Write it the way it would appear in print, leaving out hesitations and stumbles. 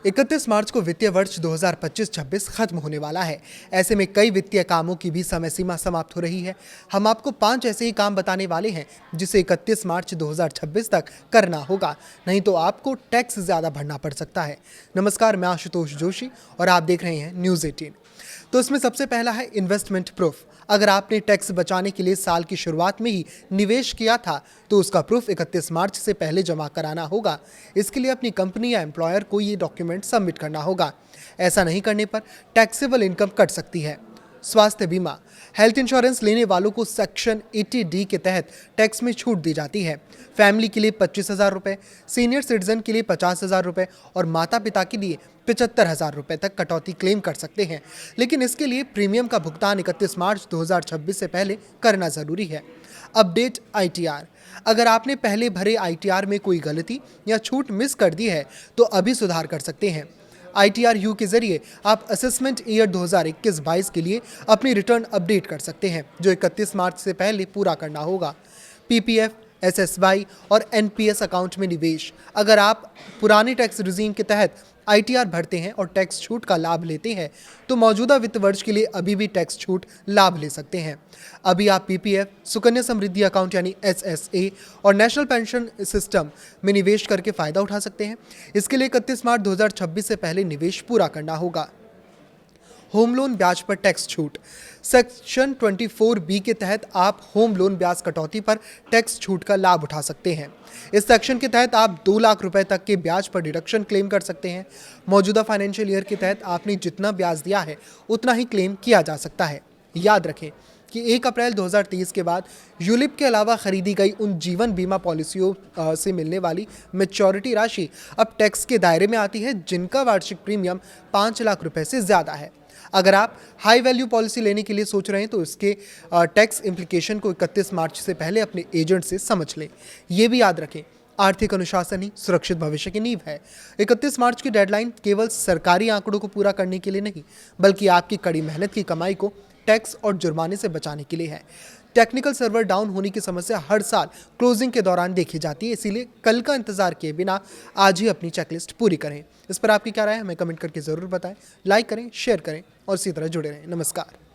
31 मार्च को वित्तीय वर्ष 2025-26 खत्म होने वाला है। ऐसे में कई वित्तीय कामों की भी समय सीमा समाप्त हो रही है। हम आपको 5 ऐसे ही काम बताने वाले हैं जिसे 31 मार्च 2026 तक करना होगा, नहीं तो आपको टैक्स ज्यादा भरना पड़ सकता है। नमस्कार, मैं आशुतोष जोशी और आप देख रहे हैं न्यूज़ 18। तो इसमें सबसे पहला है इन्वेस्टमेंट प्रूफ। अगर आपने टैक्स बचाने के लिए साल की शुरुआत में ही निवेश किया था तो उसका प्रूफ 31 मार्च से पहले जमा कराना होगा। इसके लिए अपनी कंपनी या एम्प्लॉयर को ये डॉक्यूमेंट सबमिट करना होगा। ऐसा नहीं करने पर टैक्सेबल इनकम कट सकती है। स्वास्थ्य बीमा, हेल्थ इंश्योरेंस लेने वालों को सेक्शन 80D के तहत टैक्स में छूट दी जाती है। फैमिली के लिए 25,000 रुपये, सीनियर सिटीजन के लिए 50,000 रुपये और माता पिता के लिए 75,000 रुपये तक कटौती क्लेम कर सकते हैं। लेकिन इसके लिए प्रीमियम का भुगतान 31 मार्च 2026 से पहले करना जरूरी है। अपडेट ITR, अगर आपने पहले भरे ITR में कोई गलती या छूट मिस कर दी है तो अभी सुधार कर सकते हैं। ITR-U के जरिए आप असेसमेंट ईयर 2021-22 के लिए अपनी रिटर्न अपडेट कर सकते हैं, जो 31 मार्च से पहले पूरा करना होगा। PPF, SSY और NPS अकाउंट में निवेश, अगर आप पुराने टैक्स रिजीम के तहत ITR भरते हैं और टैक्स छूट का लाभ लेते हैं तो मौजूदा वित्त वर्ष के लिए अभी भी टैक्स छूट लाभ ले सकते हैं। अभी आप PPF, सुकन्या समृद्धि अकाउंट यानी SSA और नेशनल पेंशन सिस्टम में निवेश करके फायदा उठा सकते हैं। इसके लिए 31 मार्च 2026 से पहले निवेश पूरा करना होगा। होम लोन ब्याज पर टैक्स छूट, सेक्शन 24B के तहत आप होम लोन ब्याज कटौती पर टैक्स छूट का लाभ उठा सकते हैं। इस सेक्शन के तहत आप 2 लाख रुपए तक के ब्याज पर डिडक्शन क्लेम कर सकते हैं। मौजूदा फाइनेंशियल ईयर के तहत आपने जितना ब्याज दिया है उतना ही क्लेम किया जा सकता है। याद रखें कि 1 अप्रैल 2023 के बाद यूलिप के अलावा खरीदी गई उन जीवन बीमा पॉलिसियों से मिलने वाली मैच्योरिटी राशि अब टैक्स के दायरे में आती है जिनका वार्षिक प्रीमियम 5 लाख रुपए से ज़्यादा है। अगर आप हाई वैल्यू पॉलिसी लेने के लिए सोच रहे हैं तो इसके टैक्स इम्प्लीकेशन को 31 मार्च से पहले अपने एजेंट से समझ लें। ये भी याद रखें, आर्थिक अनुशासन ही सुरक्षित भविष्य की नींव है। 31 मार्च की डेडलाइन केवल सरकारी आंकड़ों को पूरा करने के लिए नहीं, बल्कि आपकी कड़ी मेहनत की कमाई को टैक्स और जुर्माने से बचाने के लिए है। टेक्निकल सर्वर डाउन होने की समस्या हर साल क्लोजिंग के दौरान देखी जाती है, इसीलिए कल का इंतजार किए बिना आज ही अपनी चेकलिस्ट पूरी करें। इस पर आपकी क्या राय है हमें कमेंट करके ज़रूर बताएं। लाइक करें, शेयर करें और इसी तरह जुड़े रहें। नमस्कार।